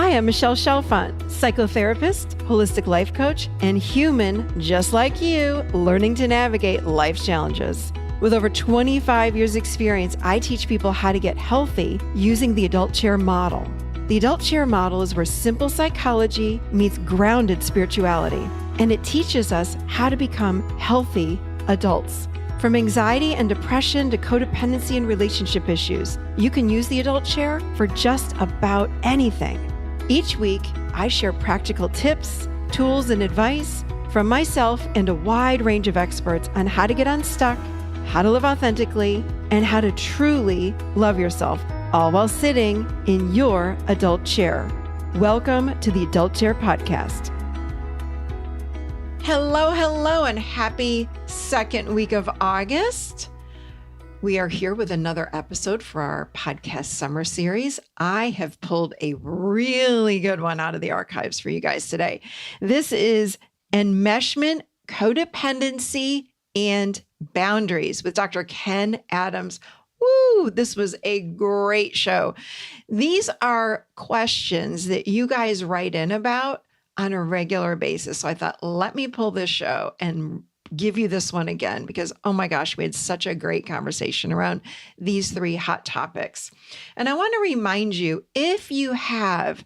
Hi, I'm Michelle Chalfant, psychotherapist, holistic life coach, and human just like you, learning to navigate life's challenges. With over 25 years experience, I teach people how to get healthy using the adult chair model. The adult chair model is where simple psychology meets grounded spirituality, and it teaches us how to become healthy adults. From anxiety and depression to codependency and relationship issues, you can use the adult chair for just about anything. Each week, I share practical tips, tools, and advice from myself and a wide range of experts on how to get unstuck, how to live authentically, and how to truly love yourself, all while sitting in your adult chair. Welcome to the Adult Chair Podcast. Hello, and happy second week of August. We are here with another episode for our podcast summer series. I have pulled a really good one out of the archives for you guys today. This is Enmeshment, Codependency, and Boundaries with Dr. Ken Adams. Woo, this was a great show. These are questions that you guys write in about on a regular basis. So I thought, let me pull this show and give you this one again, because, oh my gosh, we had such a great conversation around these three hot topics. And I want to remind you, if you have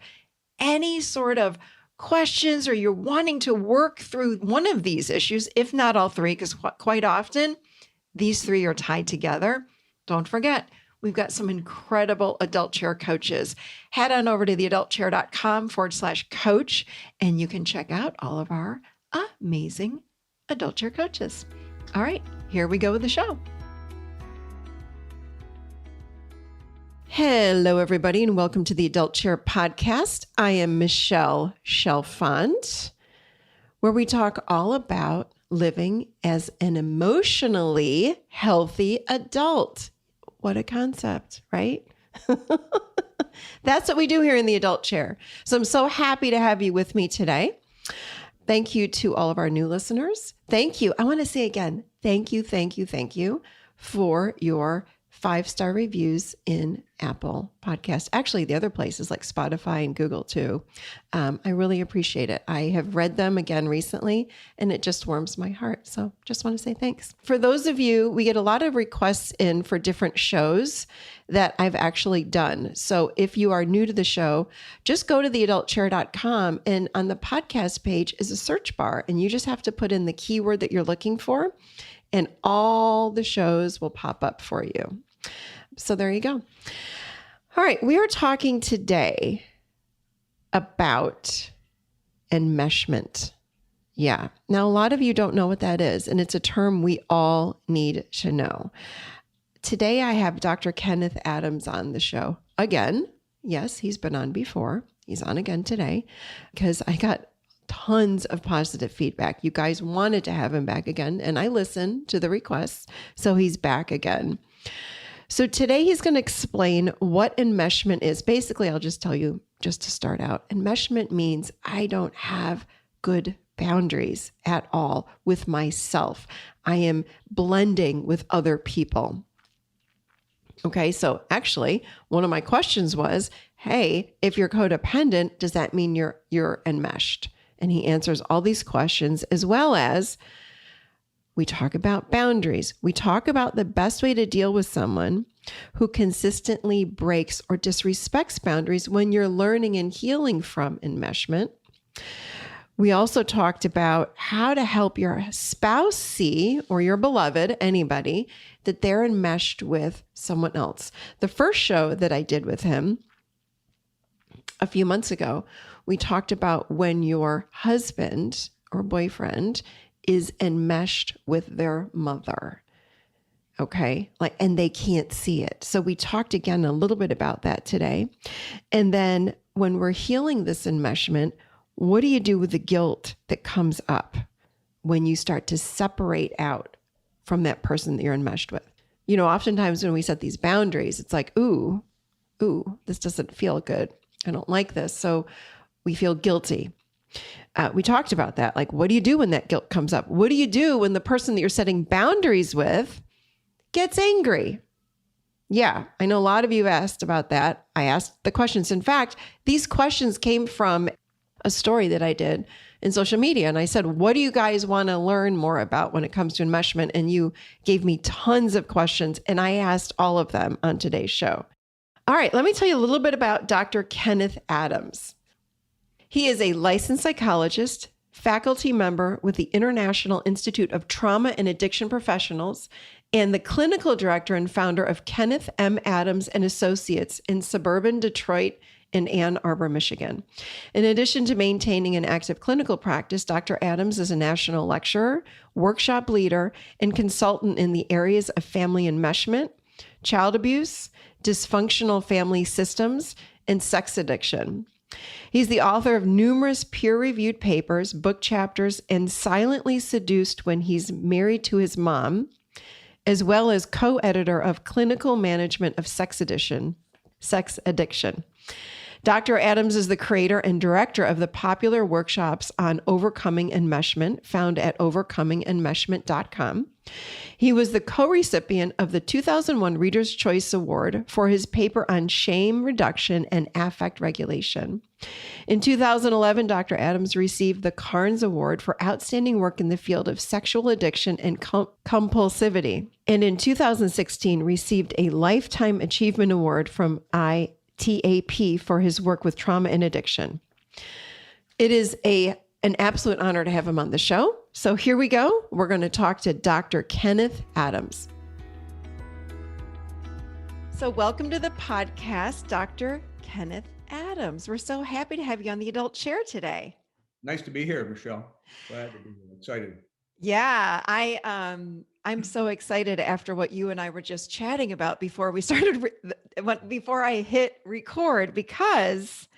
any sort of questions or you're wanting to work through one of these issues, if not all three, because quite often these three are tied together, don't forget, we've got some incredible adult chair coaches. Head on over to theadultchair.com/coach, and you can check out all of our amazing adult chair coaches. All right, here we go with the show. Hello, everybody, and welcome to the Adult Chair Podcast. I am Michelle Chalfant, where we talk all about living as an emotionally healthy adult. What a concept, right? That's what we do here in the Adult Chair. So I'm so happy to have you with me today. Thank you to all of our new listeners. Thank you. I want to say again, thank you for your 5-star reviews in Apple Podcast. Actually, the other places like Spotify and Google too. I really appreciate it. I have read them again recently, and it just warms my heart. So just want to say thanks. For those of you, we get a lot of requests in for different shows that I've actually done. So if you are new to the show, just go to theadultchair.com, and on the podcast page is a search bar, and you just have to put in the keyword that you're looking for, and all the shows will pop up for you. So there you go. All right. We are talking today about enmeshment. Yeah. Now, a lot of you don't know what that is, and it's a term we all need to know. Today, I have Dr. Kenneth Adams on the show again. Yes, he's been on before. He's on again today because I got tons of positive feedback. You guys wanted to have him back again, and I listened to the requests, so he's back again. So today he's going to explain what enmeshment is. Basically, I'll just tell you, just to start out, enmeshment means I don't have good boundaries at all with myself. I am blending with other people. Okay, so actually, one of my questions was, hey, if you're codependent, does that mean you're enmeshed? And he answers all these questions, as well as we talk about boundaries. We talk about the best way to deal with someone who consistently breaks or disrespects boundaries when you're learning and healing from enmeshment. We also talked about how to help your spouse see, or your beloved, anybody, that they're enmeshed with someone else. The first show that I did with him a few months ago, we talked about when your husband or boyfriend is enmeshed with their mother. Okay. And they can't see it. So we talked again a little bit about that today. And then when we're healing this enmeshment, what do you do with the guilt that comes up when you start to separate out from that person that you're enmeshed with? You know, oftentimes when we set these boundaries, it's like, ooh, this doesn't feel good. I don't like this. So we feel guilty. We talked about that. Like, what do you do when that guilt comes up? What do you do when the person that you're setting boundaries with gets angry? Yeah, I know a lot of you asked about that. I asked the questions. In fact, these questions came from a story that I did in social media. And I said, what do you guys want to learn more about when it comes to enmeshment? And you gave me tons of questions, and I asked all of them on today's show. All right, let me tell you a little bit about Dr. Kenneth Adams. He is a licensed psychologist, faculty member with the International Institute of Trauma and Addiction Professionals, and the clinical director and founder of Kenneth M. Adams and Associates in suburban Detroit and Ann Arbor, Michigan. In addition to maintaining an active clinical practice, Dr. Adams is a national lecturer, workshop leader, and consultant in the areas of family enmeshment, child abuse, dysfunctional family systems, and sex addiction. He's the author of numerous peer-reviewed papers, book chapters, and Silently Seduced When He's Married to His Mom, as well as co-editor of Clinical Management of Sex Addiction. Dr. Adams is the creator and director of the popular workshops on overcoming enmeshment, found at overcomingenmeshment.com. He was the co-recipient of the 2001 Reader's Choice Award for his paper on shame reduction and affect regulation. In 2011, Dr. Adams received the Carnes Award for outstanding work in the field of sexual addiction and compulsivity. And in 2016, received a Lifetime Achievement Award from ITAP for his work with trauma and addiction. It is an absolute honor to have him on the show. So here we go. We're going to talk to Dr. Kenneth Adams. So welcome to the podcast, Dr. Kenneth Adams. We're so happy to have you on the adult chair today. Nice to be here, Michelle. Glad to be here. Excited. Yeah, I'm so excited after what you and I were just chatting about before we started, before I hit record, because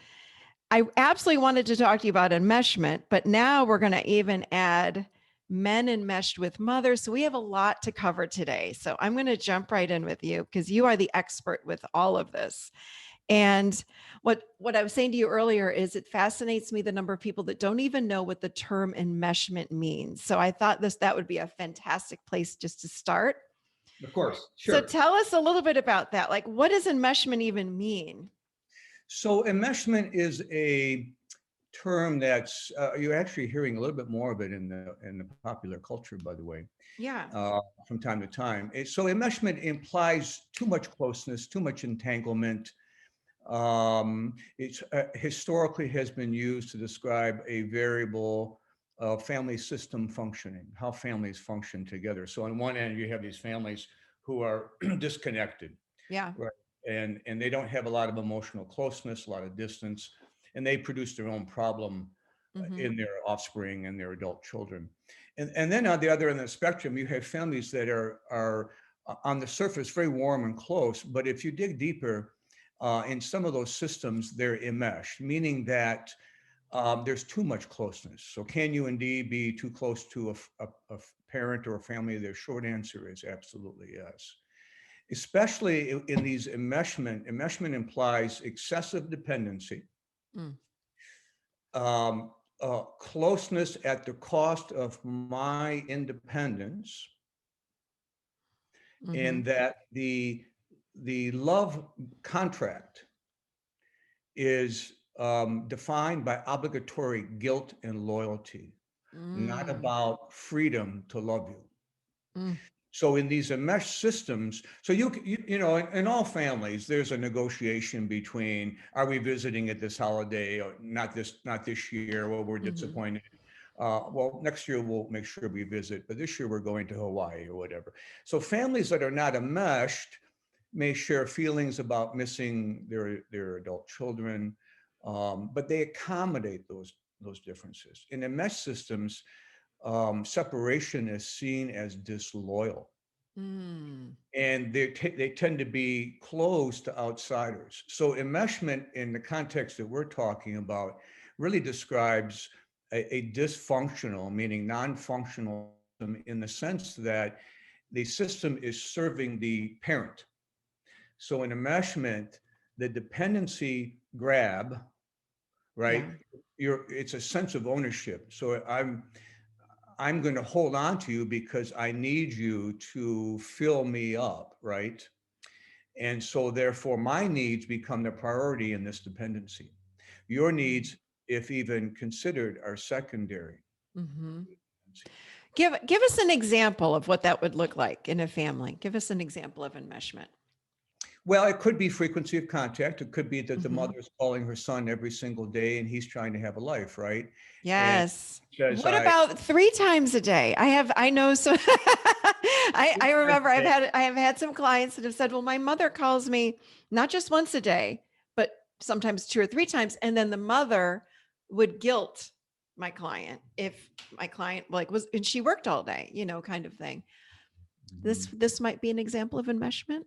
I absolutely wanted to talk to you about enmeshment, but now we're going to even add men enmeshed with mothers. So we have a lot to cover today. So I'm going to jump right in with you because you are the expert with all of this. And what I was saying to you earlier is it fascinates me the number of people that don't even know what the term enmeshment means. So I thought that would be a fantastic place just to start. Of course, sure. So tell us a little bit about that. Like, what does enmeshment even mean? So enmeshment is a term that's you're actually hearing a little bit more of it in the popular culture, by the way. Yeah. From time to time. So enmeshment implies too much closeness, too much entanglement. It's historically has been used to describe a variable family system functioning, how families function together. So on one end, you have these families who are disconnected. Yeah. Right. And they don't have a lot of emotional closeness, a lot of distance, and they produce their own problem in their offspring and their adult children. And then on the other end of the spectrum, you have families that are on the surface very warm and close, but if you dig deeper, in some of those systems, they're enmeshed, meaning that there's too much closeness. So can you indeed be too close to a parent or a family? Their short answer is absolutely yes. Especially in these enmeshment implies excessive dependency, closeness at the cost of my independence, and that the love contract is defined by obligatory guilt and loyalty, not about freedom to love you. So in these enmeshed systems, so you know, in all families, there's a negotiation between, are we visiting at this holiday or not this year? Well, we're disappointed. Well, next year we'll make sure we visit, but this year we're going to Hawaii or whatever. So families that are not enmeshed may share feelings about missing their adult children, but they accommodate those differences. In enmeshed systems, separation is seen as disloyal. And they tend to be closed to outsiders. So enmeshment in the context that we're talking about really describes a dysfunctional, meaning non-functional system, in the sense that the system is serving the parent. So in enmeshment, the dependency grab, right? Yeah. It's a sense of ownership. So I'm going to hold on to you because I need you to fill me up, right? And so therefore my needs become the priority in this dependency. Your needs, if even considered, are secondary. Mm-hmm. Give us an example of what that would look like in a family. Give us an example of enmeshment. Well, it could be frequency of contact. It could be that the Mm-hmm. mother is calling her son every single day and he's trying to have a life, right? And Yes. says, What I, about 3 times a day? I know so I remember I have had some clients that have said, well, my mother calls me not just once a day, but sometimes 2 or 3 times. And then the mother would guilt my client if my client like was and she worked all day, kind of thing. Mhm. This might be an example of enmeshment.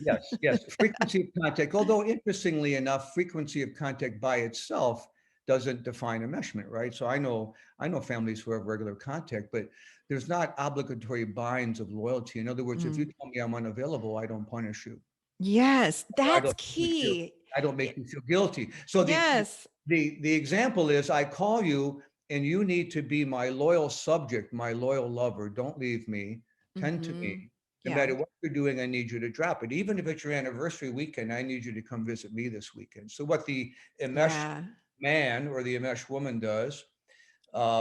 Yes, yes, frequency of contact. Although interestingly enough, frequency of contact by itself doesn't define enmeshment, right? So I know families who have regular contact, but there's not obligatory binds of loyalty. In other words, if you Mm. tell me I'm unavailable, I don't punish you. Yes, I that's don't make you feel, key. I don't Y- make you feel guilty. So Yes. the example is I call you and you need to be my loyal subject, my loyal lover. Don't leave me. Tend to Mm-hmm. me. No Yeah. matter what you're doing, I need you to drop it. Even if it's your anniversary weekend, I need you to come visit me this weekend. So what the enmeshed Yeah. man or the enmeshed woman does,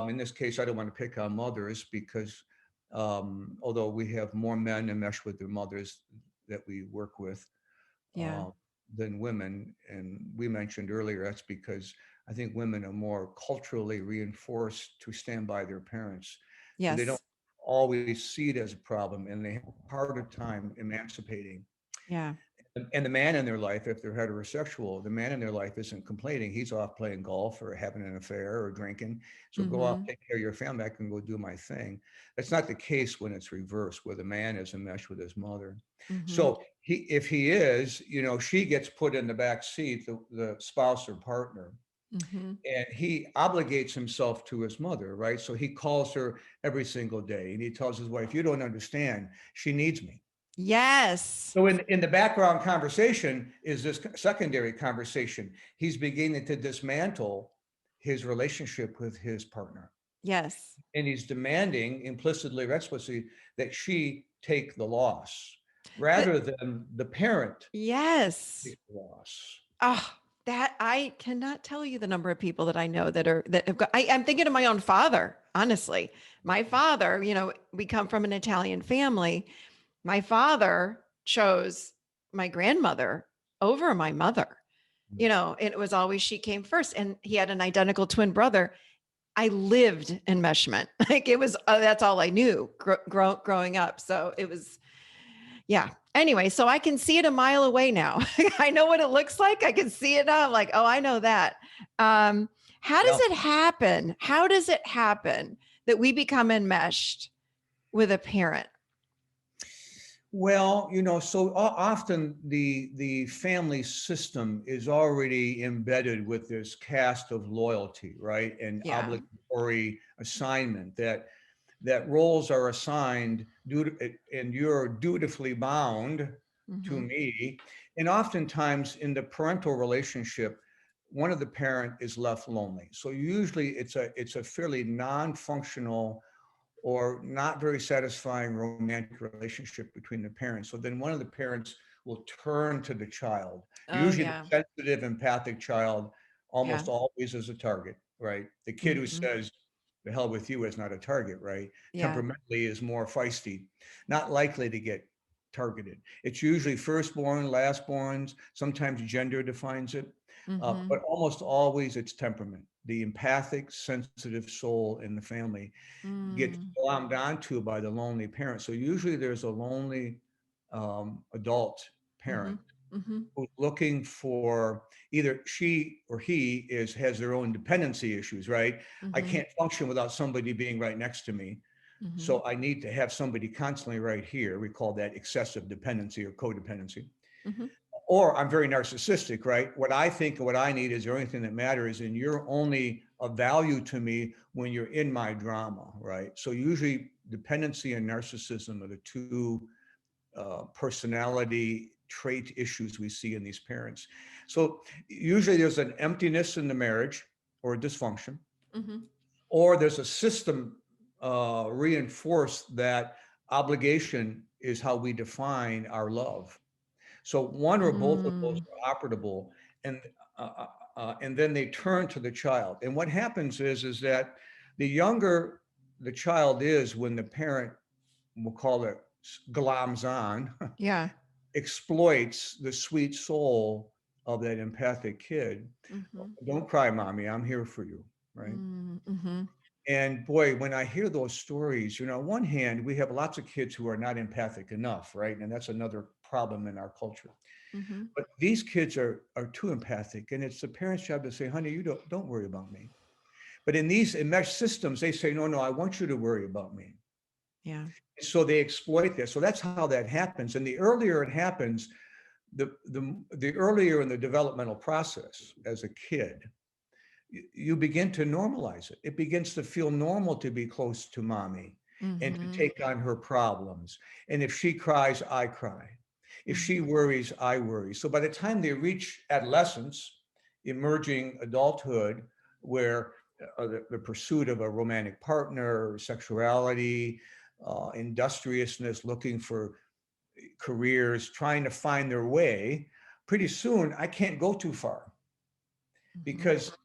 in this case, I don't want to pick on mothers because although we have more men enmeshed with their mothers that we work with, Yeah. uh, than women. And we mentioned earlier that's because I think women are more culturally reinforced to stand by their parents. So they don't Yes. always see it as a problem and they have a harder time emancipating. Yeah. And the man in their life, if they're heterosexual, the man in their life isn't complaining. He's off playing golf or having an affair or drinking. So go off, Mm-hmm. take care of your family. I can go do my thing. That's not the case when it's reversed, where the man is enmeshed with his mother. Mm-hmm. So if he is, she gets put in the back seat, the spouse or partner, Mm-hmm. and he obligates himself to his mother, right? So he calls her every single day and he tells his wife, "You don't understand. She needs me." Yes. So in the background conversation is this secondary conversation. He's beginning to dismantle his relationship with his partner. Yes. And he's demanding implicitly or explicitly that she take the loss But rather than the parent yes. take the loss. Oh, that I cannot tell you the number of people that I know that have got, I'm thinking of my own father, honestly. My father, we come from an Italian family. My father chose my grandmother over my mother. It was always she came first. And he had an identical twin brother. I lived enmeshment. Like it was, that's all I knew growing up. So it was, yeah. Anyway, so I can see it a mile away now. I know what it looks like. I can see it now. I'm like, oh, I know that. How does Yeah. it happen? How does it happen that we become enmeshed with a parent? Well, so often the family system is already embedded with this cast of loyalty, right? And Yeah. obligatory assignment that roles are assigned and you're dutifully bound to Mm-hmm. me. And oftentimes in the parental relationship, one of the parent is left lonely. So usually it's a fairly non-functional or not very satisfying romantic relationship between the parents. So then one of the parents will turn to the child, Oh, usually the yeah. sensitive, empathic child, Yeah. almost always as a target, right? The kid who Mm-hmm. says, "The hell with you" is not a target, right? Yeah. Temperamentally is more feisty, not likely to get targeted. It's usually firstborn, lastborns, sometimes gender defines it, Mm-hmm. but almost always it's temperament. The empathic, sensitive soul in the family gets Mm. glommed onto by the lonely parent. So usually there's a lonely adult Mm-hmm. parent Mm-hmm. who's looking for either she or he has their own dependency issues, right? I Mm-hmm. can't function without somebody being right next to me. Mm-hmm. So I need to have somebody constantly right here. We call that excessive dependency or codependency. Mm-hmm. Or I'm very narcissistic, right? What I think and what I need is the only thing that matters, and you're only of value to me when you're in my drama, right? So usually dependency and narcissism are the two personality trait issues we see in these parents. So usually there's an emptiness in the marriage or a dysfunction, Mm-hmm. or there's a system reinforced that obligation is how we define our love. So one or both of those Mm. are operable, and and then they turn to the child. And what happens is that the younger the child is when the parent, we'll call it gloms on, Yeah. exploits the sweet soul of that empathic kid. Mm-hmm. Don't cry, mommy. I'm here for you. Right. Mm-hmm. And boy, when I hear those stories, on one hand, we have lots of kids who are not empathic enough, right? And that's another problem in our culture. Mm-hmm. But these kids are too empathic, and it's the parents' job to say, "Honey, you don't worry about me." But in these enmeshed systems, they say, "No, no, I want you to worry about me." Yeah. So they exploit this. So that's how that happens. And the earlier it happens, the earlier in the developmental process as a kid, you begin to normalize it. It begins to feel normal to be close to mommy and to Mm-hmm. take on her problems. And if she cries, I cry. If she Mm-hmm. worries, I worry. So by the time they reach adolescence, emerging adulthood, where the pursuit of a romantic partner, sexuality, industriousness, looking for careers, trying to find their way, pretty soon I can't go too far Mm-hmm. because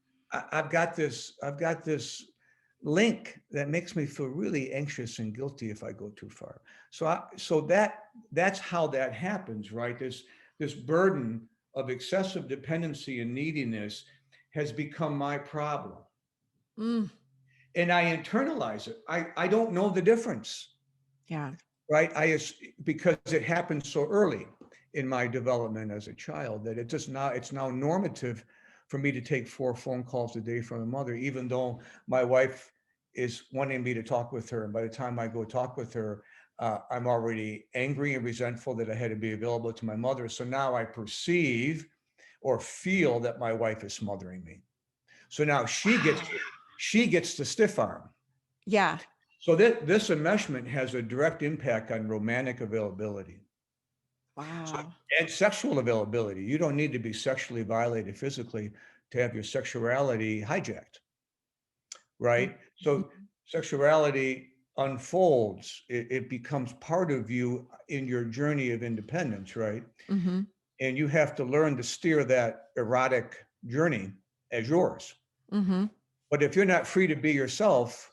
I've got this link that makes me feel really anxious and guilty if I go too far. So that's how that happens, right? This burden of excessive dependency and neediness has become my problem, Mm. and I internalize it. I don't know the difference, Yeah. right? Because it happened so early in my development as a child that it's now normative for me to take 4 phone calls a day from a mother, even though my wife is wanting me to talk with her. And by the time I go talk with her, I'm already angry and resentful that I had to be available to my mother. So now I perceive or feel that my wife is smothering me. So now Wow. she gets the stiff arm. Yeah. So that this enmeshment has a direct impact on romantic availability. So, Wow. and sexual availability. You don't need to be sexually violated physically to have your sexuality hijacked, right? Mm-hmm. So sexuality unfolds, it becomes part of you in your journey of independence, right? Mm-hmm. And you have to learn to steer that erotic journey as yours. Mm-hmm. But if you're not free to be yourself,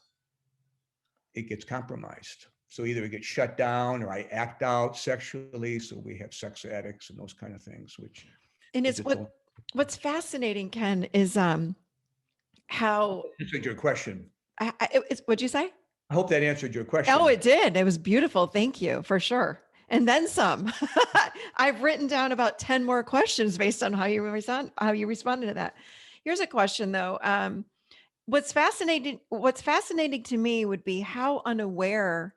it gets compromised. So either it gets shut down or I act out sexually. So we have sex addicts and those kind of things, which And is it's its own. what's fascinating, Ken, is how Answered your question. what'd you say? I hope that answered your Oh, question. it did. It was beautiful. Thank you for sure. And then some. I've written down about 10 more questions based on how you responded to that. Here's a question though. What's fascinating to me would be how unaware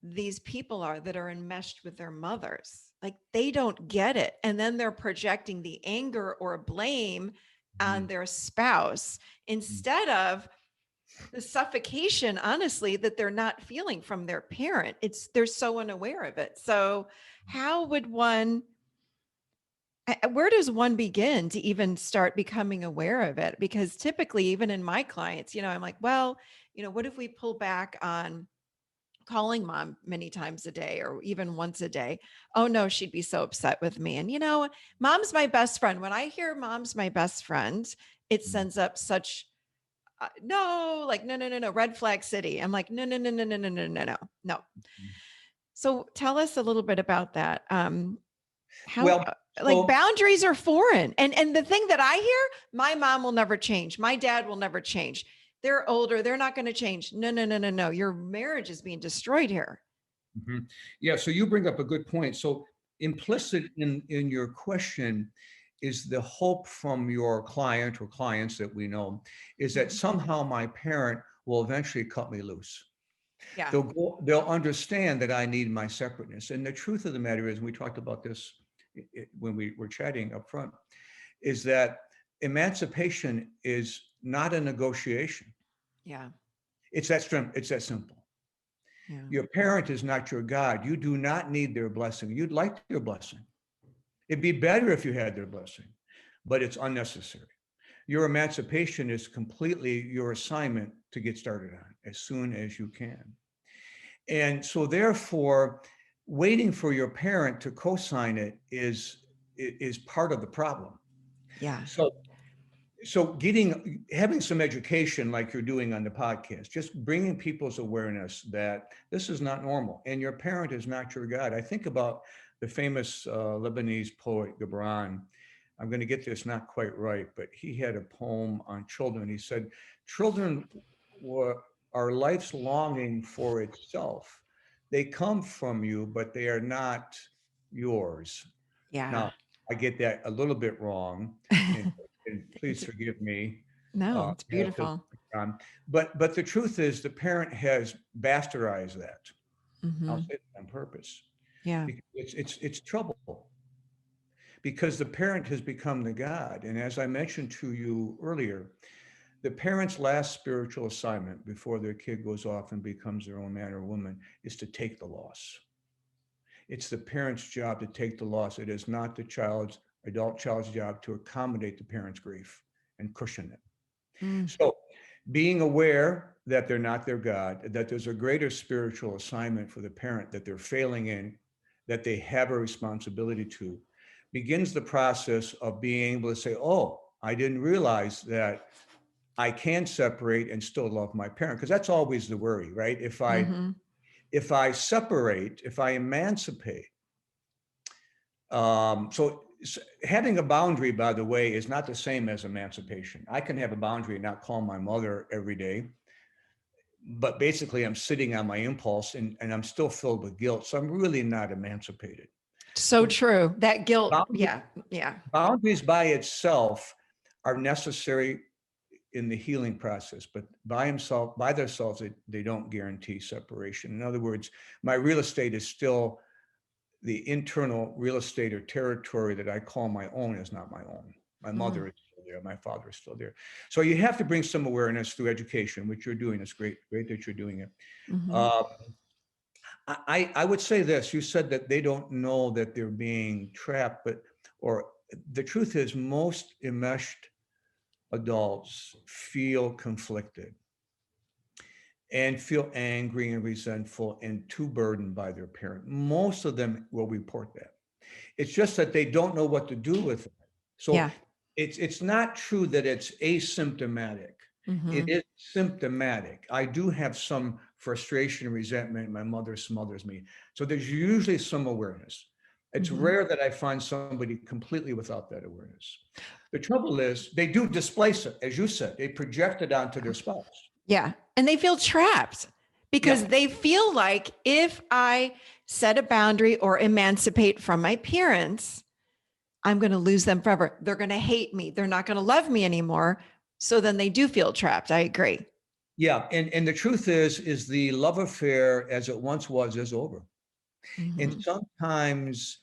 these people are that are enmeshed with their mothers. Like they don't get it. And then they're projecting the anger or blame on Mhm. their spouse instead of the suffocation, honestly, that they're not feeling from their parent. They're so unaware of it. So how would one where does one begin to even start becoming aware of it? Because typically, even in my clients, I'm like, well, what if we pull back on calling mom many times a day or even once a day? Oh no, she'd be so upset with me. And mom's my best friend. When I hear mom's my best friend, it sends up such no, like no, no, no, no, red flag city. I'm like, no, no, no, no, no, no, no, no, no, no. So tell us a little bit about that. How Well, like so boundaries are foreign, and the thing that I hear, my mom will never change, my dad will never change. They're older, they're not going to change. No, no, no, no, no. Your marriage is being destroyed here. mhm. Yeah, so you bring up a good point. So implicit in your question is the hope from your client or clients that we know is that Mhm. somehow my parent will eventually cut me loose. Yeah. They'll understand that I need my separateness. And the truth of the matter is, we talked about this when we were chatting up front, is that emancipation is not a negotiation. Yeah. It's that simple. Yeah. Your parent is not your God. You do not need their blessing. You'd like their blessing. It'd be better if you had their blessing, but it's unnecessary. Your emancipation is completely your assignment to get started on as soon as you can. And so therefore, waiting for your parent to co-sign it is part of the problem. Yeah. So having some education like you're doing on the podcast, just bringing people's awareness that this is not normal and your parent is not your God. I think about the famous Lebanese poet Gibran. I'm going to get this not quite right, but he had a poem on children. He said, children were, are life's longing for itself. They come from you, but they are not yours. Yeah. Now, I get that a little bit wrong, and, and please It's forgive me. no, it's Relative, beautiful. but the truth is, the parent has bastardized that. I'll Mm-hmm. say that on purpose Yeah. because it's trouble because the parent has become the God. And as I mentioned to you earlier, the parent's last spiritual assignment before their kid goes off and becomes their own man or woman is to take the loss. It's the parent's job to take the loss. It is not the adult child's job to accommodate the parent's grief and cushion it. Mm. So being aware that they're not their God, that there's a greater spiritual assignment for the parent that they're failing in, that they have a responsibility to, begins the process of being able to say, oh, I didn't realize that I can separate and still love my parent. Because that's always the worry, right? Mm-hmm. If I separate, if I emancipate, having a boundary, by the way, is not the same as emancipation. I can have a boundary and not call my mother every day, but basically I'm sitting on my impulse and I'm still filled with guilt. So I'm really not emancipated. So So true. That guilt. boundary, Yeah. Yeah. boundaries by itself are necessary in the healing process, but by themselves, they don't guarantee separation. In other words, my real estate is still the internal real estate or territory that I call my own is not my own. My Mm. mother is still there. My father is still there. So you have to bring some awareness through education, which you're doing. It's great that you're doing it. Mm-hmm. Uh, I would say this. You said that they don't know that they're being trapped, or the truth is most enmeshed adults feel conflicted and feel angry and resentful and too burdened by their parent. Most of them will report that. It's just that they don't know what to do with it. So Yeah. it's not true that it's asymptomatic. It Mm-hmm. is symptomatic. I do have some frustration and resentment. My mother smothers me. So there's usually some awareness. It's Mm-hmm. rare that I find somebody completely without that awareness. The trouble is they do displace it, as you said, they project it onto their spouse. Yeah. And they feel trapped Yeah, because they feel like if I set a boundary or emancipate from my parents, I'm going to lose them forever. They're going to hate me. They're not going to love me anymore. So then they do feel trapped. I agree. yeah. And the truth is the love affair as it once was is over. And Mm-hmm. sometimes,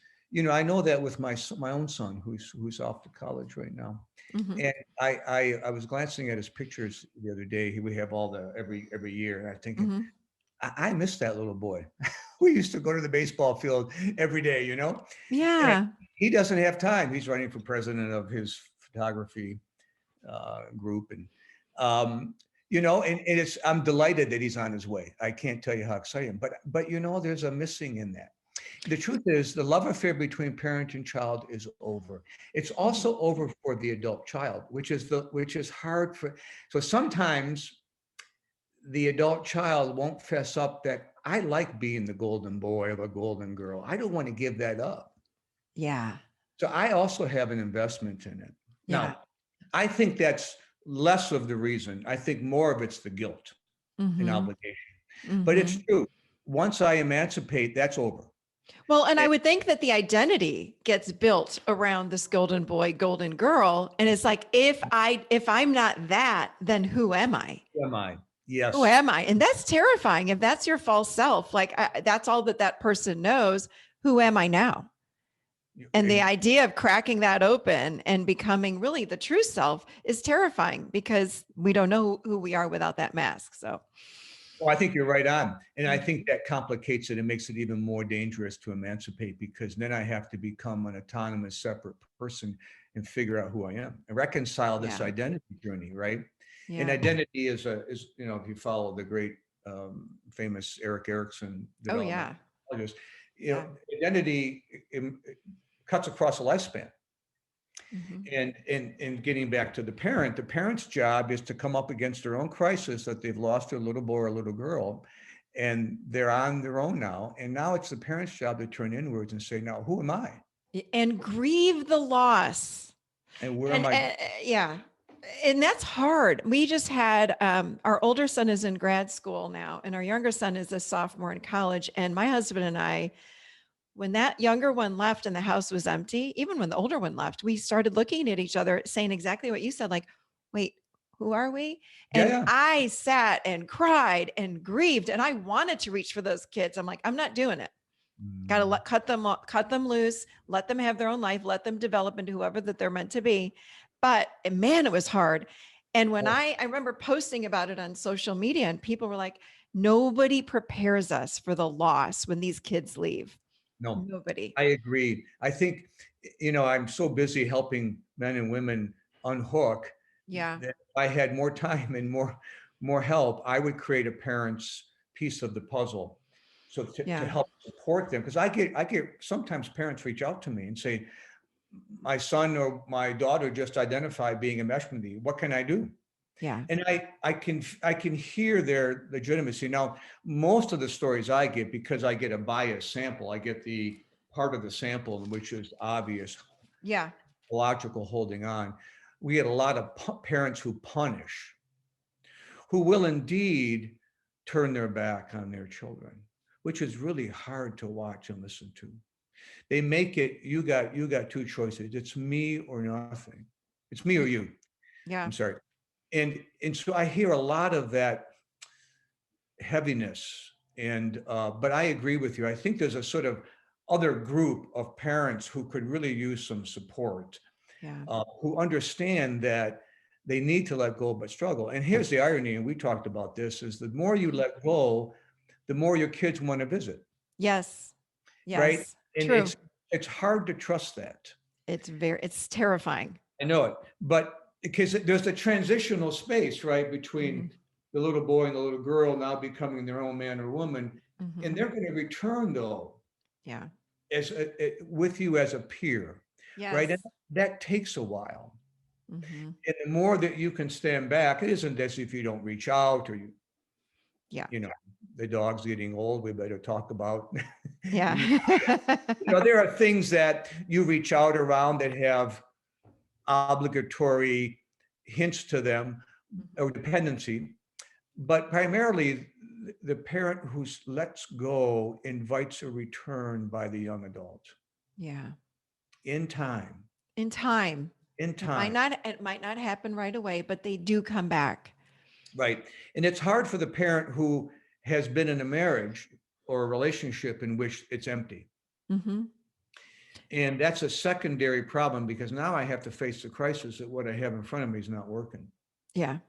I know that with my own son who's off to college right now. Mm-hmm. And I was glancing at his pictures the other day. We have all the every year, and I'm thinking, Mm-hmm. I miss that little boy. We used to go to the baseball field every day. And Yeah. he doesn't have time. He's running for president of his photography group, and it's I'm delighted that he's on his way. I can't tell you how excited I am, but there's a missing in that. The truth is, the love affair between parent and child is over. It's Mm-hmm. also over for the adult child, which is hard for. So sometimes the adult child won't fess up that I like being the golden boy or the golden girl. I don't want to give that up. Yeah. So I also have an investment in it. Yeah. Now, I think that's less of the reason. I think more of it's the guilt and Mm-hmm. obligation. But Mm-hmm. it's true. Once I emancipate, that's over. Well, and I And would think that the identity gets built around this golden boy, golden girl. And it's like, if I'm not that, then who am I? who am I? Who Yes. am I? And that's terrifying. If that's your false self, like that's all that person knows. Who am I now? And the And idea of cracking that open and becoming really the true self is terrifying because we don't know who we are without that mask. So, well, I think you're right on. And I think mhm. that complicates it and makes it even more dangerous to emancipate because then I have to become an autonomous, separate person and figure out who I am and reconcile this Yeah, identity journey, right? And yeah. identity is if you follow the great famous Eric Erickson Oh, development yeah. psychologist, Yeah. identity cuts across a lifespan. Mhm. And getting back to the parent's job is to come up against their own crisis that they've lost their little boy or little girl, and they're on their own now. And now it's the parent's job to turn inwards and say, now, who am I? And grieve the loss. And where am And I? yeah. And that's hard. We just had our older son is in grad school now, and our younger son is a sophomore in college. And my husband and I, when that younger one left and the house was empty, even when the older one left, we started looking at each other saying exactly what you said, like, wait, who are we? Yeah, And yeah. I sat and cried and grieved, and I wanted to reach for those kids. I'm like, I'm not doing it. Got to cut them loose, let them have their own life, let them develop into whoever that they're meant to be. But man, it was hard. And when Oh, I remember posting about it on social media, and people were like, nobody prepares us for the loss when these kids leave. no, Nobody. I agree. I think, I'm so busy helping men and women unhook Yeah. that if I had more time and more help, I would create a parent's piece of the puzzle. So to Yeah. help support them, because I get sometimes parents reach out to me and say, my son or my daughter just identified being enmeshment. What can I do? Yeah. And I can hear their legitimacy. Now, most of the stories I get, because I get a biased sample, I get the part of the sample which is obvious, Yeah. logical holding on. We get a lot of parents who punish, who will indeed turn their back on their children, which is really hard to watch and listen to. They make it, you got two choices. It's me or nothing. It's me or you. Yeah. I'm sorry. And so I hear a lot of that heaviness. And but I agree with you. I think there's a sort of other group of parents who could really use some support, Yeah. who understand that they need to let go but struggle. And here's the irony, and we talked about this: is the more you let go, the more your kids want to visit, Yes. right? Yes. And True. it's hard to trust that. It's terrifying. I know it, but because there's a transitional space, right, Mhm. between the little boy and the little girl now becoming their own man or woman, and Mhm. they're going to return though Yeah. as with you as a peer, right? And Yes. that takes a while. Mhm. And the more that you can stand back, it isn't as if you don't reach out or Yeah. you know, the dog's getting old. We better talk about. Yeah. There are things that you reach out around that have obligatory hints to them or dependency, but primarily the parent who lets go invites a return by the young adult Yeah. in time, In time. in It might time, not happen right away, but they do come back. right? And it's hard for the parent who has been in a marriage or a relationship in which it's empty. Mhm. And that's a secondary problem because now I have to face the crisis that what I have in front of me is not working. Yeah.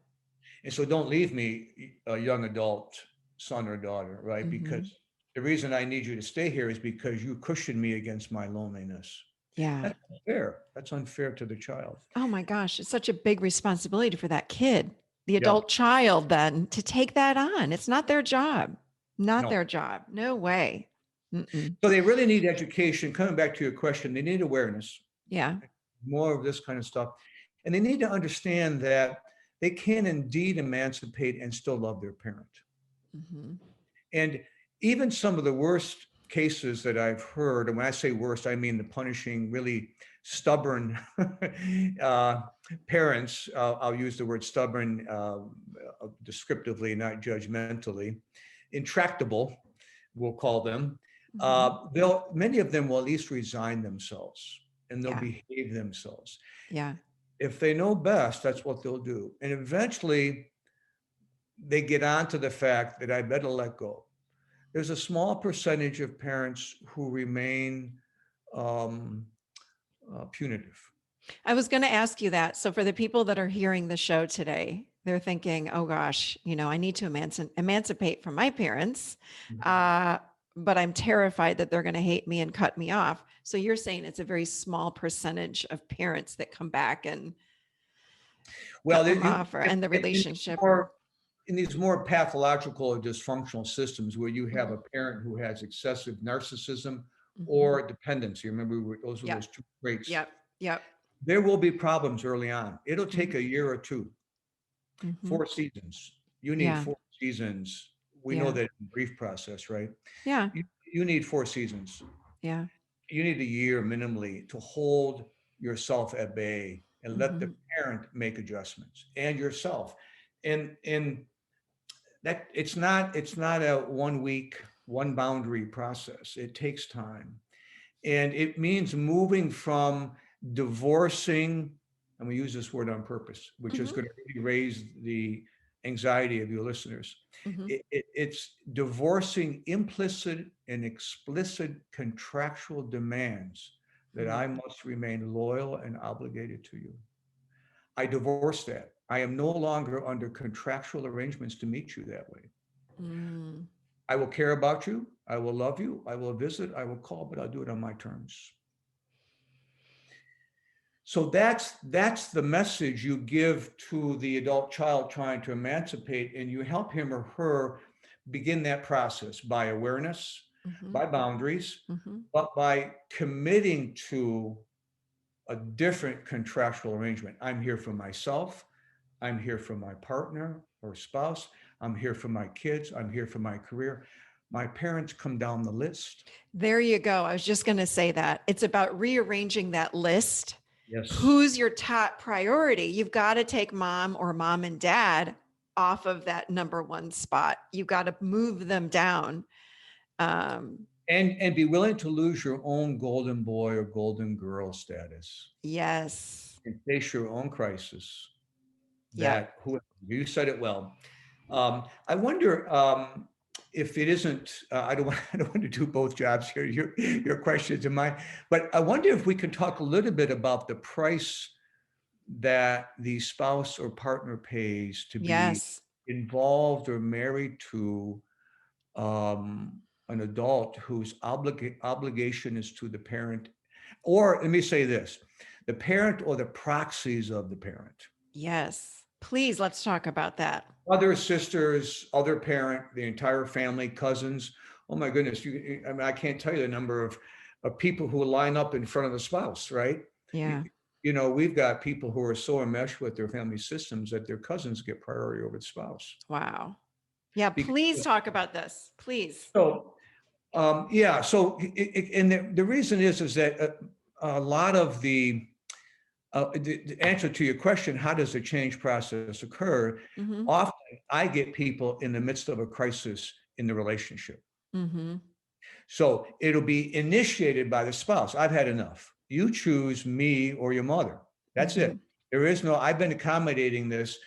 And so don't leave me a young adult son or daughter, right? Mhm. Because the reason I need you to stay here is because you cushion me against my loneliness. Yeah. That's unfair. That's unfair to the child. Oh my gosh, it's such a big responsibility for that kid, the Yeah. adult child, then to take that on. It's not their job. Not No. their job. No way. Mm-mm. So they really need education. Coming back to your question, they need awareness, Yeah. more of this kind of stuff. And they need to understand that they can indeed emancipate and still love their parent. Mhm. And even some of the worst cases that I've heard, and when I say worst, I mean the punishing, really stubborn uh, parents. I'll use the word stubborn descriptively, not judgmentally. Intractable, we'll call them. Mhm. Many of them will at least resign themselves and they'll Yeah. behave themselves. Yeah. If they know best, that's what they'll do. And eventually they get onto the fact that I better let go. There's a small percentage of parents who remain um, punitive. I was going to ask you that. So for the people that are hearing the show today, they're thinking, "Oh gosh, I need to emancipate from my parents, uh, but I'm terrified that they're going to hate me and cut me off." So you're saying it's a very small percentage of parents that come back and Well, cut them off or end the it's relationship, more, or in these more pathological or dysfunctional systems where you have Mhm. a parent who has excessive narcissism Mhm. or dependency, remember those were Yep. those two traits, Yep. Yep. there will be problems early on. It'll take Mhm. a year or two, Mhm. 4 seasons. You need Yeah. 4 seasons. We know Yeah. that in grief process, right? Yeah. You need 4 seasons. Yeah. You need a year minimally to hold yourself at bay and let the Mhm. parent make adjustments and yourself. And that it's not a 1 week, one boundary process. It takes time. And it means moving from divorcing, and we use this word on purpose, which is Mhm. going to really raise the anxiety of your listeners. Mhm. It's divorcing implicit and explicit contractual demands that Mm. I must remain loyal and obligated to you. I divorce that. I am no longer under contractual arrangements to meet you that way. Mm. I will care about you. I will love you. I will visit. I will call, but I'll do it on my terms. So that's the message you give to the adult child trying to emancipate, and you help him or her begin that process by awareness, Mhm. by boundaries, Mhm. but by committing to a different contractual arrangement. I'm here for myself. I'm here for my partner or spouse. I'm here for my kids. I'm here for my career. My parents come down the list. There you go. I was just going to say that. It's about rearranging that list. Yes. Who's your top priority? You've got to take mom or mom and dad off of that number one spot. You've got to move them down. Um, And be willing to lose your own golden boy or golden girl status yes. and face your own crisis. Yep. That who you said it well. I wonder if it isn't. I don't want. I don't want to do both jobs here. Your questions and mine. But I wonder if we can talk a little bit about the price that the spouse or partner pays to be Yes. involved or married to an adult whose obligation is to the parent, or let me say this, the parent or the proxies of the parent. Yes. Please, let's talk about that. Brothers, sisters, other parent, the entire family, cousins. Oh my goodness, I mean, I can't tell you the number of people who line up in front of the spouse, right? You, Yeah. we've got people who are so enmeshed with their family systems that their cousins get priority over the spouse. Wow. Yeah. Please Because, talk about this. Please. so yeah. So, and the reason is that a lot of the answer to your question, how does the change process occur? Mm-hmm. Often I get people in the midst of a crisis in the relationship. Mm-hmm. So it'll be initiated by the spouse. I've had enough. You choose me or your mother. That's Mm-hmm. it. There is no, I've been accommodating this.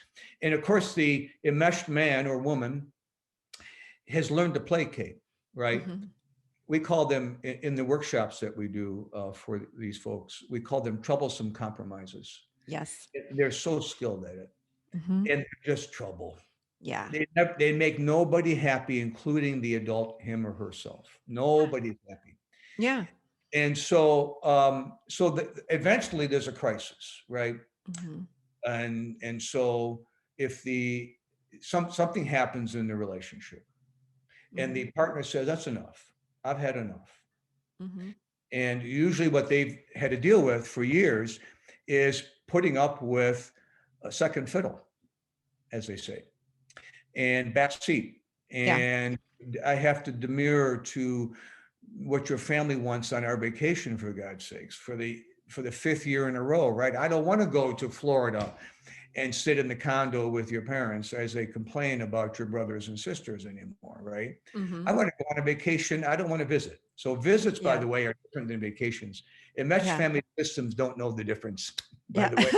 And of course, the enmeshed man or woman has learned to placate, right? Mm-hmm. We call them in the workshops that we do for these folks, we call them troublesome compromises. Yes. They're so skilled at it, Mm-hmm. and they're just trouble. Yeah. They make nobody happy, including the adult, him or herself. Nobody's happy. Yeah. And so eventually there's a crisis, right? Mm-hmm. And so if something happens in the relationship, and Mm-hmm. the partner says, "That's enough. I've had enough." Mm-hmm. And usually what they've had to deal with for years is putting up with a second fiddle, as they say, and backseat. Yeah. And I have to demur to what your family wants on our vacation, for God's sakes, for the fifth year in a row, right? I don't want to go to Florida and sit in the condo with your parents as they complain about your brothers and sisters anymore, right? Mm-hmm. I want to go on a vacation. I don't want to visit. So visits, by Yeah. the way, are different than vacations. Enmeshed Yeah. family systems don't know the difference, by Yeah. the way.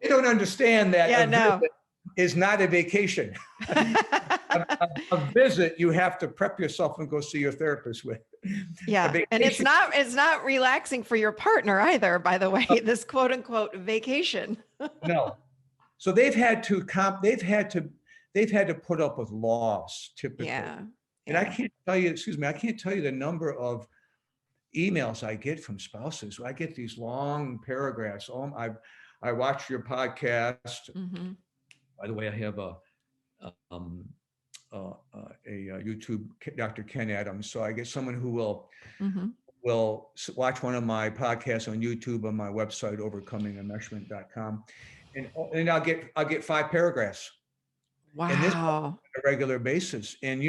They don't understand that Yeah. a No. visit is not a vacation. A visit you have to prep yourself and go see your therapist with. A Yeah. And vacation, it's not relaxing for your partner either, by the way, this quote unquote vacation. no. So they've had to put up with loss typically. Yeah. And I Yeah. can't tell you, excuse me, I can't tell you the number of emails I get from spouses. I get these long paragraphs. I watched your podcast. Mm-hmm. By the way, I have um, a YouTube, Dr. Ken Adams. So I get someone who Mm-hmm. will watch one of my podcasts on YouTube on my website, overcomingenmeshment.com, and I'll get 5 paragraphs, and this on Wow. a regular basis. And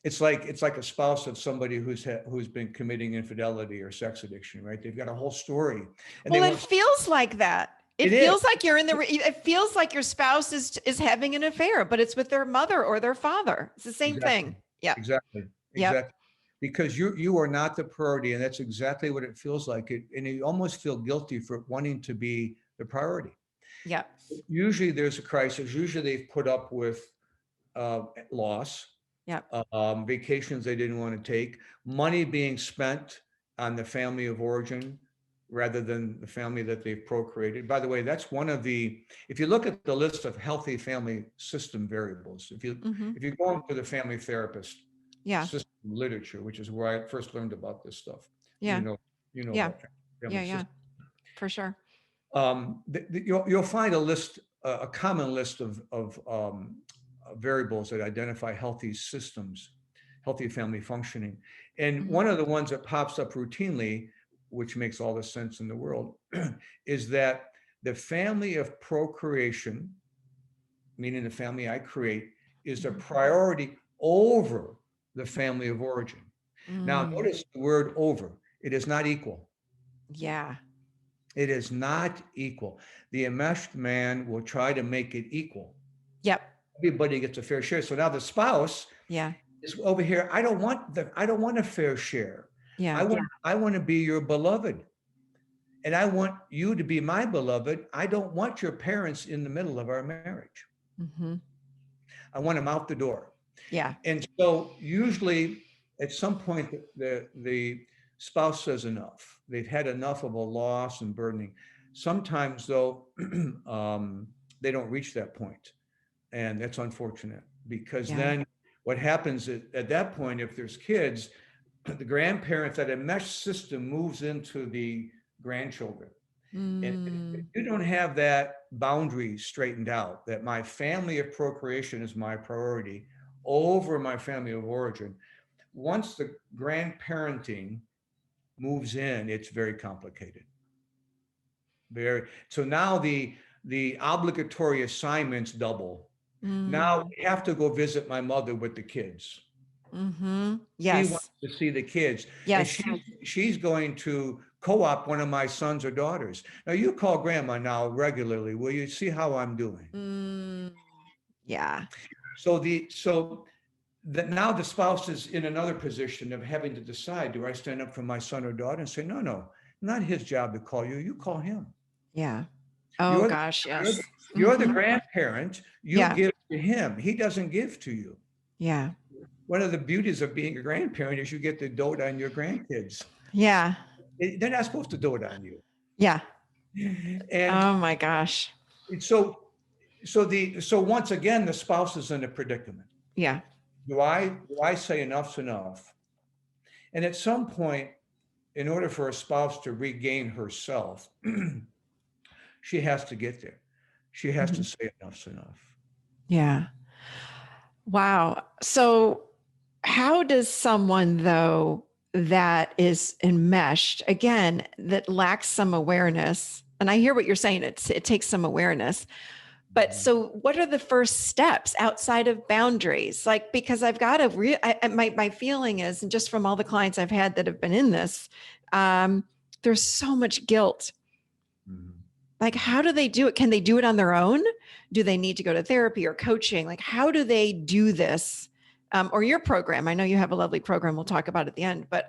it's like a spouse of somebody who's been committing infidelity or sex addiction, right? They've got a whole story, and they Well, it want feels like that. It it is feels like you're in the. It feels like your spouse is having an affair, but it's with their mother or their father. It's the same exactly, thing. Yep. exactly, Yep. exactly. Because you are not the priority, and that's exactly what it feels like. And you almost feel guilty for wanting to be the priority. Yep. Usually, there's a crisis. Usually, they've put up with loss, Yep. vacations they didn't want to take, money being spent on the family of origin rather than the family that they've procreated. By the way, that's one of the, if you look at the list of healthy family system variables, if you Mm-hmm. if you go into the family therapist Yeah. system literature, which is where I first learned about this stuff, you Yeah. know, Yeah. about family Yeah. Yeah. system. For sure. You'll find a list, a common list of variables that identify healthy systems, healthy family functioning. And Mm-hmm. one of the ones that pops up routinely, which makes all the sense in the world, is that the family of procreation, meaning the family I create, is a Mm-hmm. priority over the family of origin. Now, Mm. notice the word over. It is not equal. Yeah. It is not equal. The enmeshed man will try to make it equal. Yep. Everybody gets a fair share. So now the spouse Yeah. is over here. I don't want a fair share. I Yeah. want to be your beloved. And I want you to be my beloved. I don't want your parents in the middle of our marriage. Mm-hmm. I want them out the door. Yeah. And so usually at some point the spouse says enough. They've had enough of a loss and burdening. Sometimes though, they don't reach that point, and that's unfortunate because Yeah. then what happens at that point, if there's kids, the grandparents, that enmeshed system moves into the grandchildren. And if Mm. you don't have that boundary straightened out, that my family of procreation is my priority over my family of origin, once the grandparenting moves in, it's very complicated. Very. So now the obligatory assignments double. Now Mm. we have to go visit my mother with the kids. Mm-hmm. She wants Yes. to see the kids, and Yes. she's going to co-op one of my sons or daughters. Now you call grandma now regularly. Will you see how I'm doing? Mm. Yeah. So that now the spouse is in another position of having to decide: do I stand up for my son or daughter and say, no, no, not his job to call you. You call him. Yeah. Oh You're the, gosh. you're, Yes. you're the Mm-hmm. grandparent. You Yeah. give to him. He doesn't give to you. Yeah. One of the beauties of being a grandparent is you get to dote on your grandkids. Yeah. They're not supposed to dote on you. Yeah. And Oh my gosh. so once again, the spouse is in a predicament. Yeah. Do I say enough's enough? And at some point, in order for a spouse to regain herself, she has to get there. She has to Mhm. say enough's enough. Yeah. Wow. So, how does someone, though, that is enmeshed, again, that lacks some awareness, and I hear what you're saying, it takes some awareness, but Mhm. so what are the first steps outside of boundaries? Like, because I've got to, my feeling is, and just from all the clients I've had that have been in this, um, there's so much guilt. Mhm. Like, how do they do it? Can they do it on their own? Do they need to go to therapy or coaching? Like, how do they do this? Or your program? I know you have a lovely program. We'll talk about at the end, but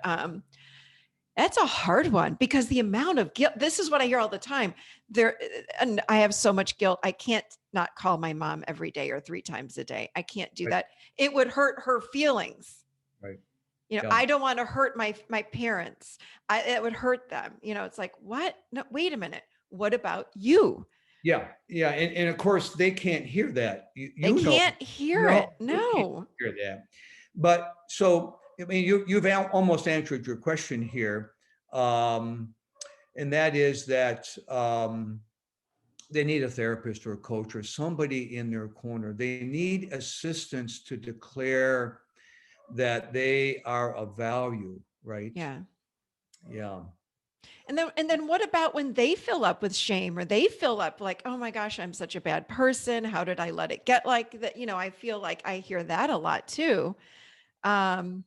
that's a hard one because the amount of guilt. This is what I hear all the time. There, and I have so much guilt. I can't not call my mom every day or 3 times a day. I can't do Right, that. It would hurt her feelings. right. Yeah. I don't want to hurt my parents. It would hurt them. It's like, what? No, wait a minute. What about you? Yeah, yeah, and of course they can't hear that. They You know, can't hear no, it. they can't No. hear that. But so I mean, you've almost answered your question here, and that is that they need a therapist or a coach or somebody in their corner. They need assistance to declare that they are of value, right? Yeah. Yeah. And then what about when they fill up with shame, or they fill up like, oh my gosh, I'm such a bad person. How did I let it get like that? I feel like I hear that a lot too. Um,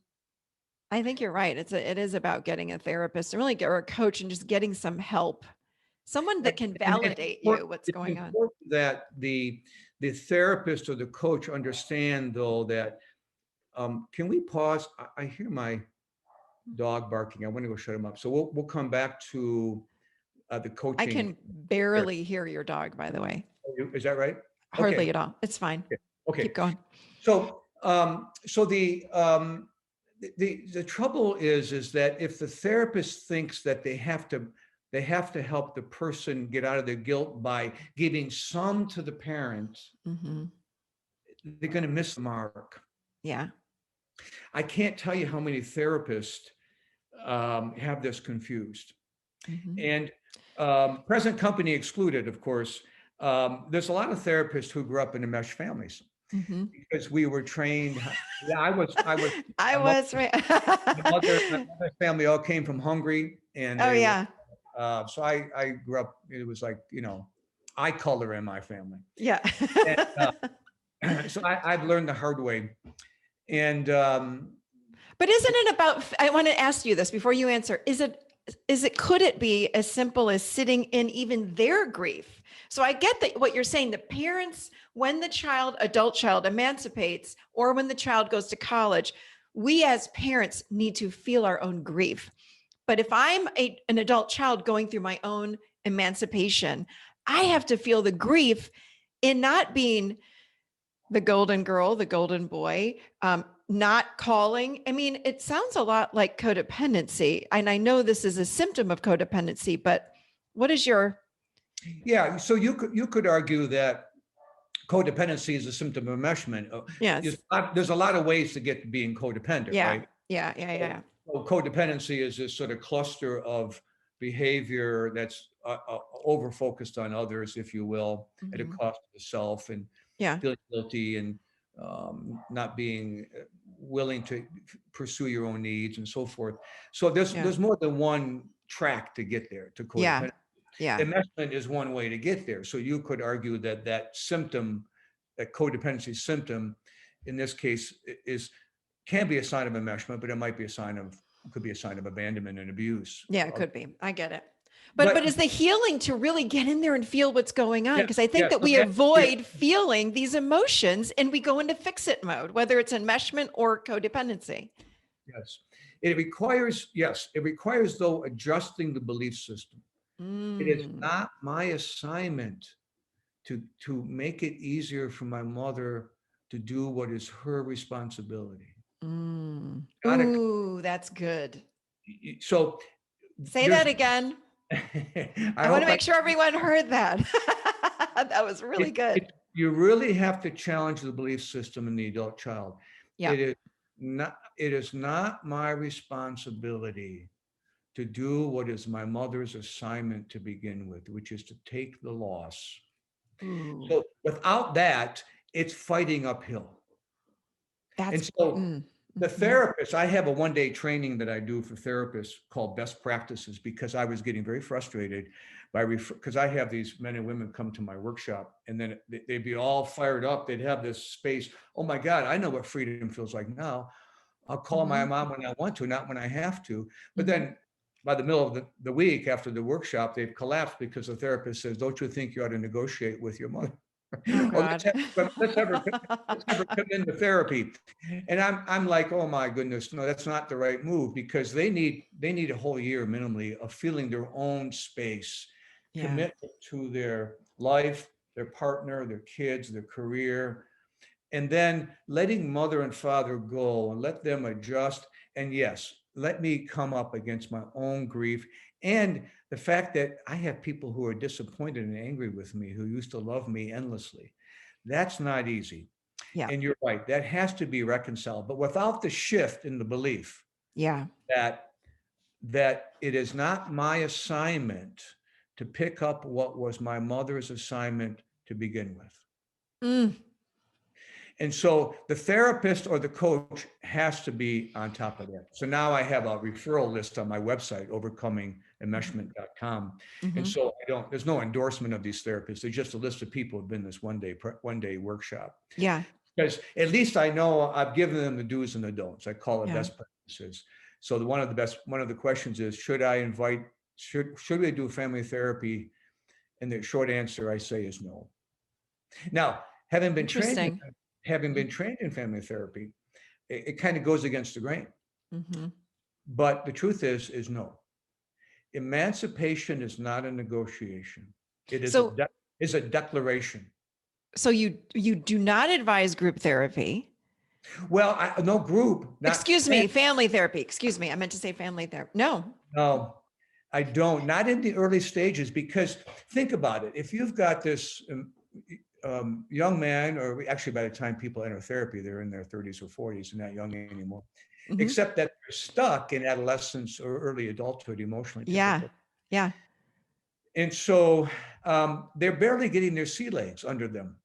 I think you're right. It is about getting a therapist and really or a coach and just getting some help, someone that can And validate you what's it's going on. important that the therapist or the coach understand, though, that can we pause? I hear my dog barking. I want to go shut him up. So we'll come back to the I coaching. can barely hear your dog, by the way. Is that right? Okay. Hardly at all. It's fine. Okay. Keep going. So the trouble is that if the therapist thinks that they have to help the person get out of their guilt by giving some to the parent, Hmm. they're going to miss the mark. Yeah. I can't tell you how many therapists have this confused. Hmm. And present company excluded, of course. There's a lot of therapists who grew up in enmeshed families Hmm. because we were trained. Yeah, I was. I was right. My mother's family all came from Hungary, and Oh they were. yeah. So I grew up. It was like eye color in my family, Yeah. and so I've learned the hard way. And But isn't it about, I want to ask you this before you answer. Could it be as simple as sitting in even their grief? So I get that what you're saying, the parents, when the adult child emancipates, or when the child goes to college, we as parents need to feel our own grief. But if I'm an adult child going through my own emancipation, I have to feel the grief in not being the golden girl, the golden boy, not calling. I mean, it sounds a lot like codependency. And I know this is a symptom of codependency, but what is your. yeah, so you could argue that codependency is a symptom of enmeshment. Yes. There's a lot of ways to get to being codependent, Yeah. right? Yeah. Yeah. Yeah. So codependency is this sort of cluster of behavior that's over focused on others, if you will, at a Mhm. cost of the self, and Yeah. feeling guilty, and not being willing to pursue your own needs and so forth. So Yeah. there's more than one track to get there to Yeah. codependency. Yeah. Enmeshment is one way to get there. So you could argue that that symptom, that codependency symptom, in this case, can be a sign of enmeshment, but it might be could be a sign of abandonment and abuse. Yeah. It could be. I get it. But But is the healing to really get in there and feel what's going on? yeah, Because I think yeah, that so we that, yeah, avoid feeling these emotions and we go into fix it mode, whether it's enmeshment or codependency. yes, it requires though adjusting the belief system. It is Mm. not my assignment to make it easier for my mother to do what is her responsibility. Mm. Gotta, Ooh, that's good. so Say there's that again. I I want to hope make sure everyone heard that. That was really good. you really have to challenge the belief system in the adult child. Yeah. It is not my responsibility to do what is my mother's assignment to begin with, which is to take the loss. Ooh, So without that, it's fighting uphill. And that's. so Mm, the mhm, therapist, I have a one-day training that I do for therapists called Best Practices, because I was getting very frustrated because I have these men and women come to my workshop, and then they'd be all fired up. They'd have this space. Oh my God, I know what freedom feels like now. I'll call my mhm, mom when I want to, not when I have to. But mhm. then by the middle of the week after the workshop, they've collapsed because the therapist says, don't you think you ought to negotiate with your mother? Oh Or God. let's have her come into therapy. And I'm like, oh my goodness, no, that's not the right move, because they need a whole year minimally of feeling their own space, Yeah. commitment to their life, their partner, their kids, their career, and then letting mother and father go and let them adjust. And yes, let me come up against my own grief and the fact that I have people who are disappointed and angry with me who used to love me endlessly. That's not easy. Yeah. And you're right, that has to be reconciled. But without the shift in the belief Yeah. that it is not my assignment to pick up what was my mother's assignment to begin with. Mm. And so the therapist or the coach has to be on top of that. So now I have a referral list on my website, overcomingenmeshment.com. And so there's no endorsement of these therapists. There's just a list of people who've been this one day workshop. Yeah. Because at least I know I've given them the do's and the don'ts. I call it Yeah. best practices. So one of the questions is, should we do family therapy? And the short answer I say is no. Now, having been trained in family therapy, it kind of goes against the grain. Mm-hmm. But the truth is no. Emancipation is not a negotiation. It is a declaration. So you do not advise group therapy. Well, no group. Excuse me, family therapy. Excuse me, I meant to say family therapy. No, I don't. Not in the early stages, because think about it. If you've got this young man, or actually by the time people enter therapy, they're in their 30s or 40s and not young anymore, except that they're stuck in adolescence or early adulthood emotionally. Yeah. And so they're barely getting their sea legs under them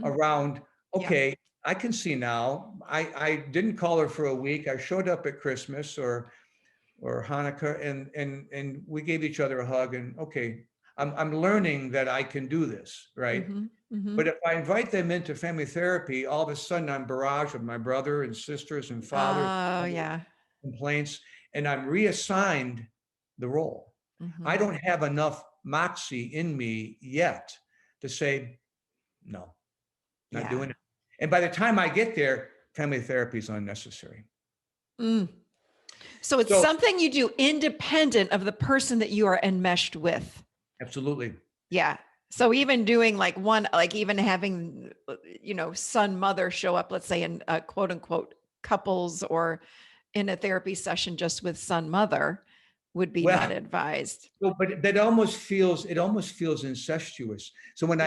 around, okay, I can see now. I didn't call her for a week. I showed up at Christmas or Hanukkah and we gave each other a hug, and okay, I'm learning that I can do this, right? But if I invite them into family therapy, all of a sudden I'm barraged with my brother and sisters and fathers, complaints, and I'm reassigned the role. I don't have enough moxie in me yet to say, no, not doing it. And by the time I get there, family therapy is unnecessary. So it's something you do independent of the person that you are enmeshed with. Absolutely. Yeah. So even doing even having, son, mother show up, let's say in quote unquote couples or in a therapy session just with son, mother would be not advised. Well, but that almost feels incestuous. So when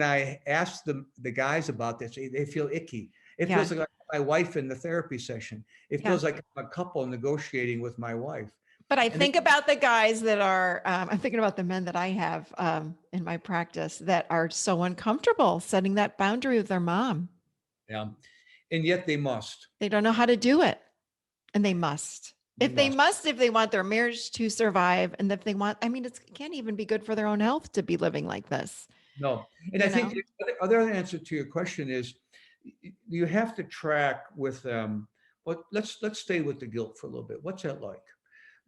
I ask the guys about this, they feel icky. It feels like my wife in the therapy session. It feels like a couple negotiating with my wife. But I think about the guys that are, I'm thinking about the men that I have in my practice that are so uncomfortable setting that boundary with their mom. Yeah. And yet they must. They don't know how to do it. And they must. If they want their marriage to survive, and if they want, it can't even be good for their own health to be living like this. No. And I think the other answer to your question is you have to track with them. But let's stay with the guilt for a little bit. What's that like?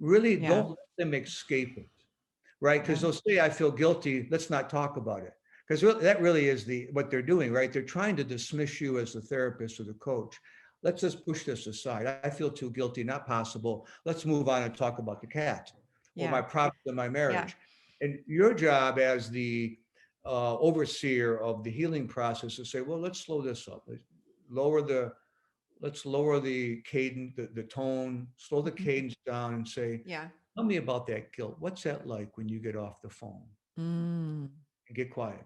Really don't let them escape it, right? Because they'll say, I feel guilty. Let's not talk about it. Because that really is what they're doing, right? They're trying to dismiss you as the therapist or the coach. Let's just push this aside. I feel too guilty, not possible. Let's move on and talk about the cat or my problems in my marriage. And your job as the overseer of the healing process is say, well, let's slow this up. Let's lower the cadence, the tone, slow the cadence down and say, tell me about that guilt. What's that like when you get off the phone? And get quiet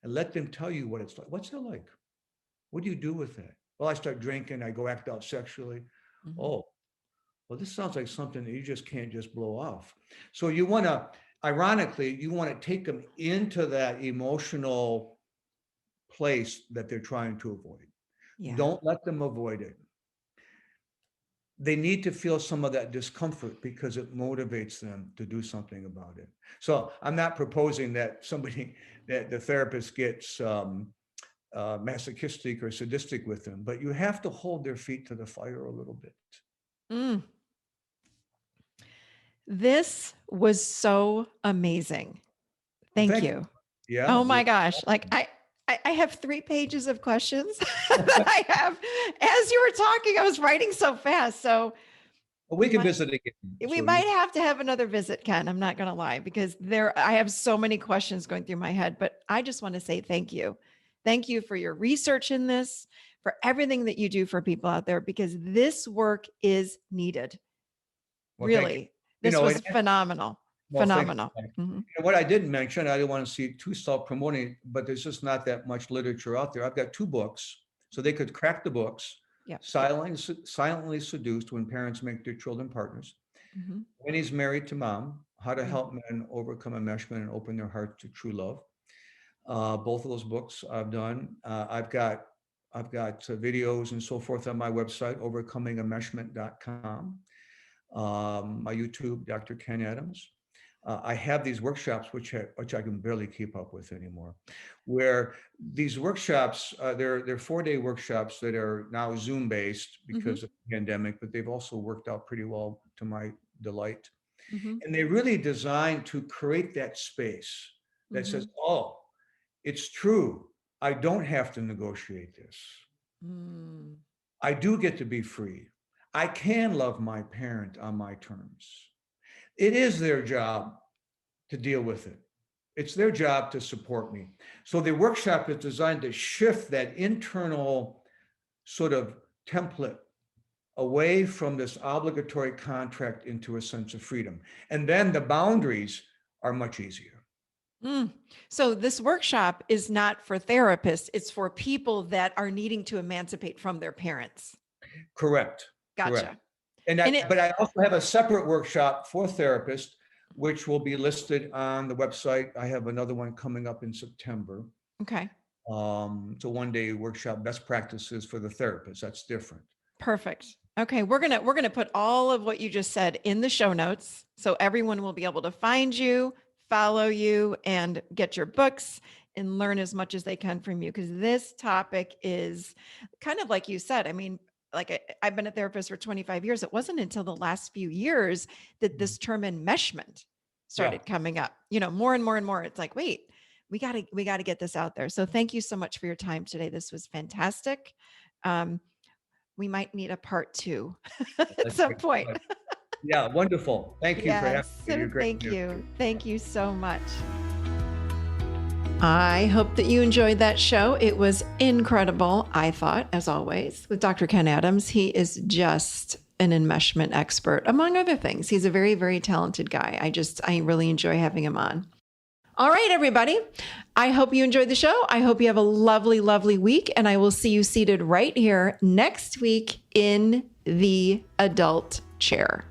and let them tell you what it's like. What's that like? What do you do with that? Well, I start drinking. I go act out sexually. Oh, well, this sounds like something that you just can't just blow off. So you want to, ironically, you want to take them into that emotional place that they're trying to avoid. Don't let them avoid it. They need to feel some of that discomfort because it motivates them to do something about it. So I'm not proposing that that the therapist gets masochistic or sadistic with them, but you have to hold their feet to the fire a little bit. This was so amazing. Thank you. Yeah. Oh my gosh. Like I have 3 pages of questions that I have. As you were talking, I was writing so fast. So we can visit again. We might have to have another visit, Ken. I'm not going to lie, because I have so many questions going through my head, but I just want to say thank you. Thank you for your research in this, for everything that you do for people out there, because this work is needed. Well, really. This was phenomenal. Phenomenal. What I didn't mention, I didn't want to see too self-promoting, but there's just not that much literature out there. I've got 2 books, so they could crack the books. Silently Seduced When Parents Make Their Children Partners. When He's Married to Mom, How to Help Men Overcome Enmeshment and Open Their Hearts to True Love. Both of those books I've done. I've got videos and so forth on my website, overcomingenmeshment.com. My YouTube, Dr. Ken Adams. I have these workshops, which I can barely keep up with anymore, where these workshops, they're 4-day workshops that are now Zoom based because of the pandemic, but they've also worked out pretty well to my delight. And they're really designed to create that space that says, oh, it's true. I don't have to negotiate this. I do get to be free. I can love my parent on my terms. It is their job to deal with it. It's their job to support me. So the workshop is designed to shift that internal sort of template away from this obligatory contract into a sense of freedom. And then the boundaries are much easier. So this workshop is not for therapists. It's for people that are needing to emancipate from their parents. Correct. Gotcha. Correct. But I also have a separate workshop for therapists, which will be listed on the website. I have another one coming up in September. Okay. It's a 1-day workshop, best practices for the therapist. That's different. Perfect. Okay. We're going to put all of what you just said in the show notes, so everyone will be able to find you, follow you, and get your books and learn as much as they can from you. Because this topic is kind of like you said. I mean, like I've been a therapist for 25 years. It wasn't until the last few years that this term enmeshment started coming up, more and more and more. It's like, wait, we got to get this out there. So thank you so much for your time today. This was fantastic. We might need a part 2 at some point. Yeah, wonderful. Thank you for having me. You're great. Thank you. Thank you so much. I hope that you enjoyed that show. It was incredible, I thought, as always, with Dr. Ken Adams. He is just an enmeshment expert, among other things. He's a very, very talented guy. I really enjoy having him on. All right, everybody. I hope you enjoyed the show. I hope you have a lovely, lovely week, and I will see you seated right here next week in the adult chair.